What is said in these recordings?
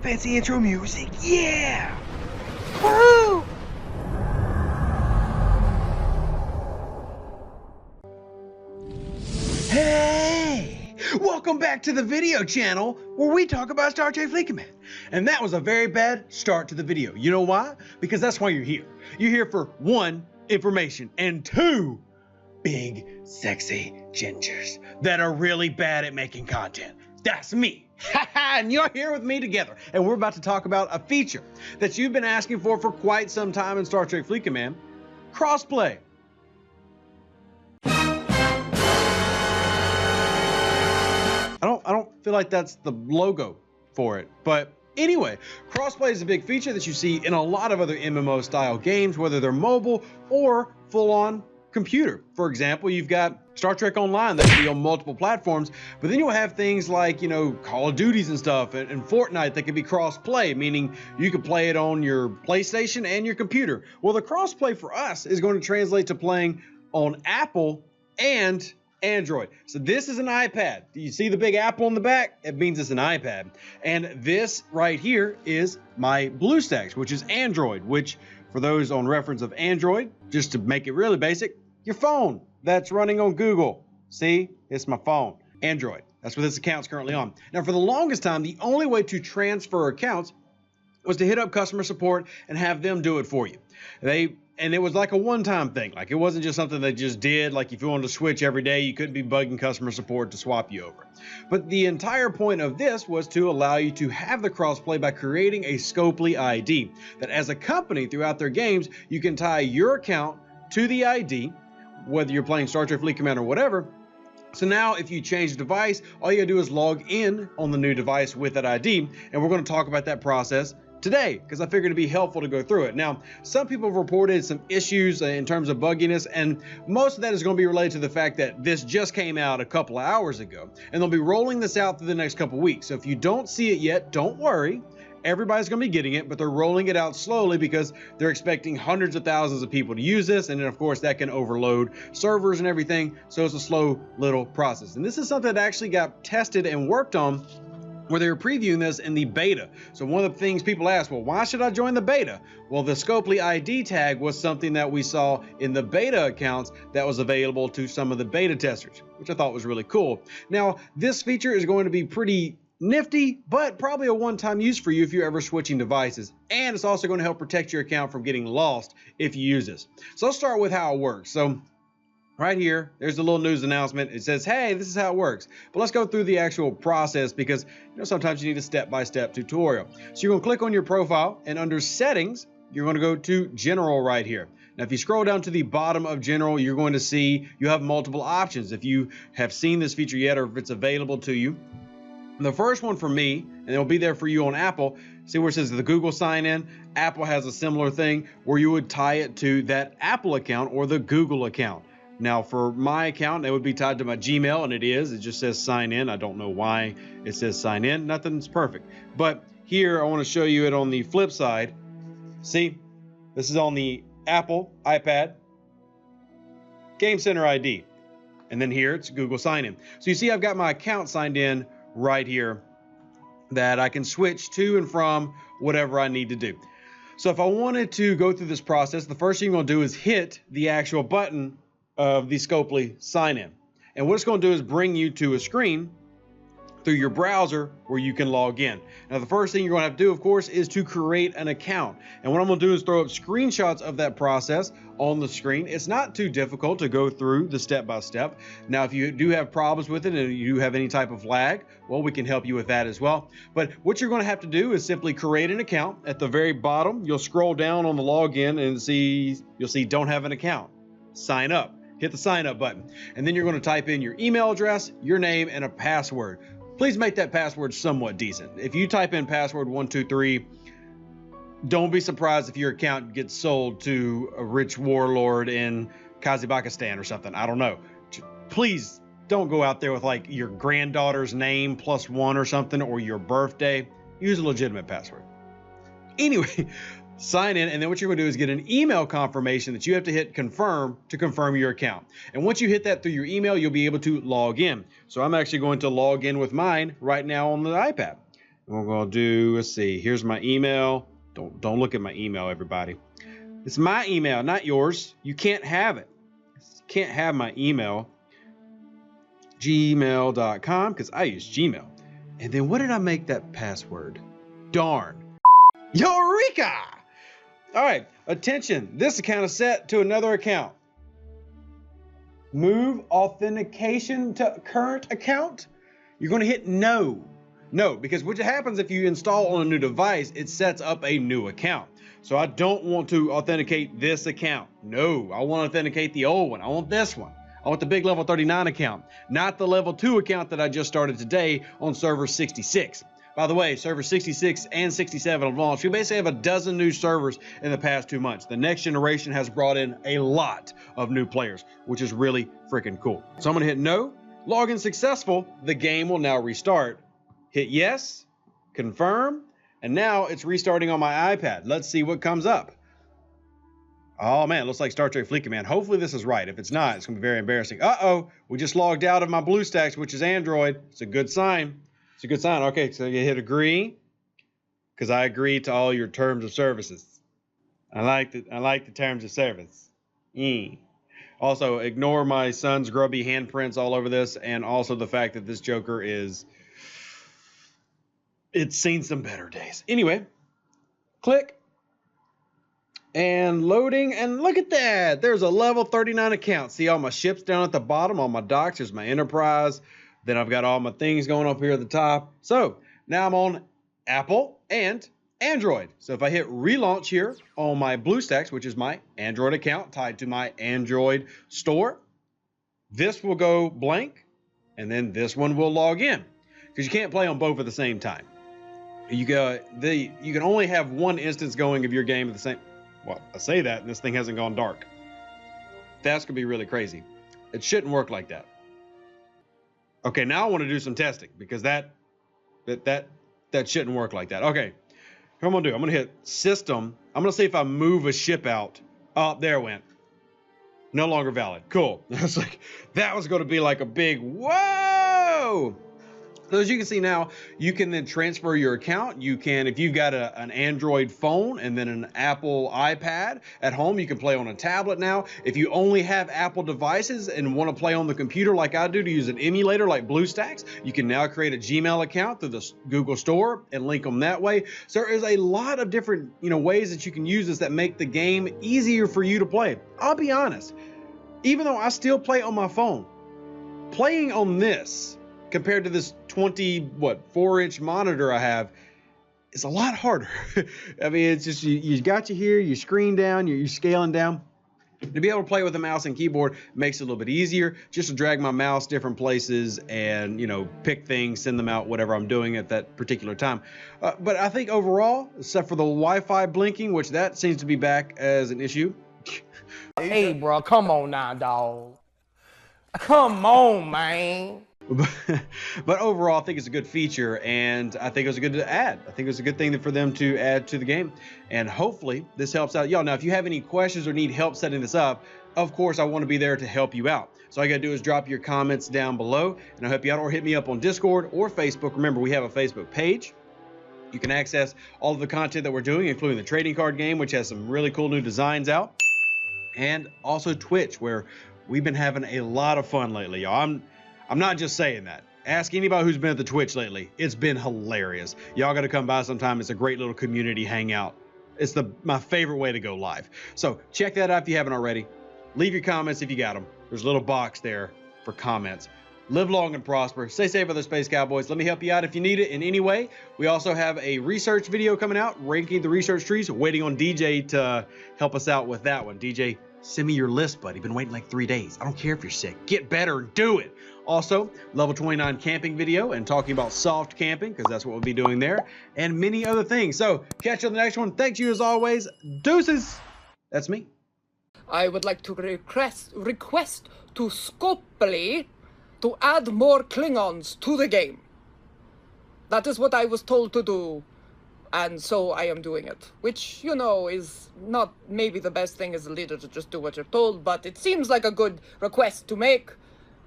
Fancy intro music, yeah! Woo! Hey! Welcome back to the video channel where we talk about Star Trek Fleet Command. And that was a very bad start to the video. You know why? Because that's why you're here. You're here for 1, information, and 2, big, sexy gingers that are really bad at making content. That's me. And you're here with me together. And we're about to talk about a feature that you've been asking for quite some time in Star Trek Fleet Command, Crossplay. I don't feel like that's the logo for it, but anyway, Crossplay is a big feature that you see in a lot of other MMO style games, whether they're mobile or full-on computer. For example, you've got Star Trek Online that can be on multiple platforms, but then you'll have things like, Call of Duties and stuff, and Fortnite that can be cross-play, meaning you can play it on your PlayStation and your computer. Well, the cross-play for us is going to translate to playing on Apple and Android. So this is an iPad. Do you see the big apple on the back? It means it's an iPad. And this right here is my BlueStacks, which is Android, which for those on reference of Android, just to make it really basic, your phone that's running on Google. See, it's my phone, Android. That's what this account's currently on. Now, for the longest time, the only way to transfer accounts was to hit up customer support and have them do it for you. And it was like a one-time thing. Like, it wasn't just something they just did. Like, if you wanted to switch every day, you couldn't be bugging customer support to swap you over. But the entire point of this was to allow you to have the crossplay by creating a Scopely ID that as a company throughout their games, you can tie your account to the ID, whether you're playing Star Trek Fleet Command or whatever. So now if you change the device, all you gotta do is log in on the new device with that ID. And we're gonna talk about that process today, because I figured it'd be helpful to go through it. Now, some people have reported some issues in terms of bugginess, and most of that is going to be related to the fact that this just came out a couple of hours ago, and they'll be rolling this out through the next couple of weeks. So if you don't see it yet, don't worry. Everybody's going to be getting it, but they're rolling it out slowly because they're expecting hundreds of thousands of people to use this, and then of course that can overload servers and everything, so it's a slow little process. And this is something that actually got tested and worked on where they were previewing this in the beta. So one of the things people ask, well, why should I join the beta? Well, the Scopely ID tag was something that we saw in the beta accounts that was available to some of the beta testers, which I thought was really cool. Now, this feature is going to be pretty nifty, but probably a one-time use for you if you're ever switching devices. And it's also going to help protect your account from getting lost if you use this. So let's start with how it works. So right here, there's a little news announcement. It says, hey, this is how it works. But let's go through the actual process because sometimes you need a step-by-step tutorial. So you're going to click on your profile, and under settings, you're going to go to general right here. Now, if you scroll down to the bottom of general, you're going to see you have multiple options if you have seen this feature yet or if it's available to you. And the first one for me, and it'll be there for you on Apple, see where it says the Google sign-in? Apple has a similar thing where you would tie it to that Apple account or the Google account. Now, for my account, it would be tied to my Gmail, and it is. It just says sign in. I don't know why it says sign in. Nothing's perfect. But here, I want to show you it on the flip side. See, this is on the Apple iPad Game Center ID. And then here, it's Google sign in. So you see, I've got my account signed in right here that I can switch to and from whatever I need to do. So if I wanted to go through this process, the first thing you're going to do is hit the actual button of the Scopely sign-in. And what it's going to do is bring you to a screen through your browser where you can log in. Now, the first thing you're going to have to do, of course, is to create an account. And what I'm going to do is throw up screenshots of that process on the screen. It's not too difficult to go through the step-by-step. Now, if you do have problems with it and you have any type of lag, well, we can help you with that as well. But what you're going to have to do is simply create an account. At the very bottom, you'll scroll down on the login and you'll see don't have an account. Sign up. Hit the sign up button, and then you're going to type in your email address, your name, and a password. Please make that password somewhat decent. If you type in password 123, don't be surprised if your account gets sold to a rich warlord in Kazakhstan or something. I don't know. Please don't go out there with like your granddaughter's name +1 or something, or your birthday. Use a legitimate password. Anyway, sign in, and then what you're going to do is get an email confirmation that you have to hit confirm to confirm your account. And once you hit that through your email, you'll be able to log in. So I'm actually going to log in with mine right now on the iPad. We're gonna do, let's see, here's my email. Don't look at my email, everybody. It's my email, not yours. You can't have it. You can't have my email. Gmail.com, because I use Gmail. And then what did I make that password? Darn. Eureka! All right, attention. This account is set to another account. Move authentication to current account. You're going to hit no. No, because what happens if you install on a new device, it sets up a new account. So I don't want to authenticate this account. No, I want to authenticate the old one. I want this one. I want the big level 39 account, not the level 2 account that I just started today on server 66. By the way, server 66 and 67 have launched. We basically have a dozen new servers in the past 2 months. The next generation has brought in a lot of new players, which is really freaking cool. So I'm going to hit no. Login successful. The game will now restart. Hit yes, confirm, and now it's restarting on my iPad. Let's see what comes up. Oh man, it looks like Star Trek Fleet Command. Hopefully this is right. If it's not, it's gonna be very embarrassing. Uh-oh, we just logged out of my BlueStacks, which is Android. It's a good sign. It's a good sign. Okay, so you hit agree, because I agree to all your terms of services. I like the terms of service. Also, ignore my son's grubby handprints all over this, and also the fact that this Joker is... It's seen some better days. Anyway, click. And loading, and look at that. There's a level 39 account. See all my ships down at the bottom, all my docks. There's my Enterprise. Then I've got all my things going up here at the top. So now I'm on Apple and Android. So if I hit relaunch here on my BlueStacks, which is my Android account tied to my Android store, this will go blank, and then this one will log in, because you can't play on both at the same time. You can only have one instance going of your game at the same. Well, I say that, and this thing hasn't gone dark. That's gonna be really crazy. It shouldn't work like that. Okay, now I want to do some testing, because that shouldn't work like that. Okay, what I'm gonna do? I'm gonna hit system. I'm gonna see if I move a ship out. Oh, there it went. No longer valid. Cool. It's like that was gonna be like a big whoa. So as you can see now, you can then transfer your account. You can, if you've got an Android phone and then an Apple iPad at home, you can play on a tablet now. If you only have Apple devices and want to play on the computer like I do to use an emulator like BlueStacks, you can now create a Gmail account through the Google Store and link them that way. So there is a lot of different ways that you can use this that make the game easier for you to play. I'll be honest, even though I still play on my phone, playing on this compared to this 4-inch monitor I have is a lot harder. I mean, it's just, you got you here, you screen down, you're scaling down. To be able to play with a mouse and keyboard makes it a little bit easier, just to drag my mouse different places and, pick things, send them out, whatever I'm doing at that particular time. But I think overall, except for the Wi-Fi blinking, which that seems to be back as an issue. Hey, bro, come on now, dog. Come on, man. But overall, I think it's a good feature, and I think it was a good to add. I think it was a good thing for them to add to the game, and hopefully this helps out y'all. Now, if you have any questions or need help setting this up, of course, I want to be there to help you out. So all you gotta do is drop your comments down below, and I'll help you out, or hit me up on Discord or Facebook. Remember, we have a Facebook page. You can access all of the content that we're doing, including the trading card game, which has some really cool new designs out, and also Twitch, where we've been having a lot of fun lately, y'all. I'm not just saying that. Ask anybody who's been at the Twitch lately. It's been hilarious. Y'all got to come by sometime. It's a great little community hangout. It's my favorite way to go live. So check that out if you haven't already. Leave your comments if you got them. There's a little box there for comments. Live long and prosper. Stay safe, other Space Cowboys. Let me help you out if you need it in any way. We also have a research video coming out, ranking the research trees. Waiting on DJ to help us out with that one. DJ, send me your list, buddy. Been waiting like 3 days. I don't care if you're sick. Get better and do it. Also, level 29 camping video and talking about soft camping, because that's what we'll be doing there, and many other things. So catch you on the next one. Thanks you as always. Deuces. That's me. I would like to request to Crossplay to add more Klingons to the game. That is what I was told to do, and so I am doing it. Which, is not maybe the best thing as a leader to just do what you're told, but it seems like a good request to make.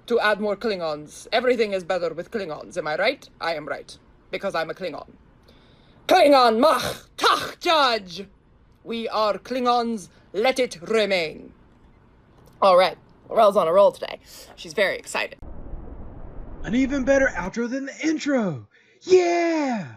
To add more Klingons. Everything is better with Klingons, am I right? I am right, because I'm a Klingon. Klingon mach tach judge. We are Klingons, let it remain. All right, Laurel's on a roll today. She's very excited. An even better outro than the intro. Yeah!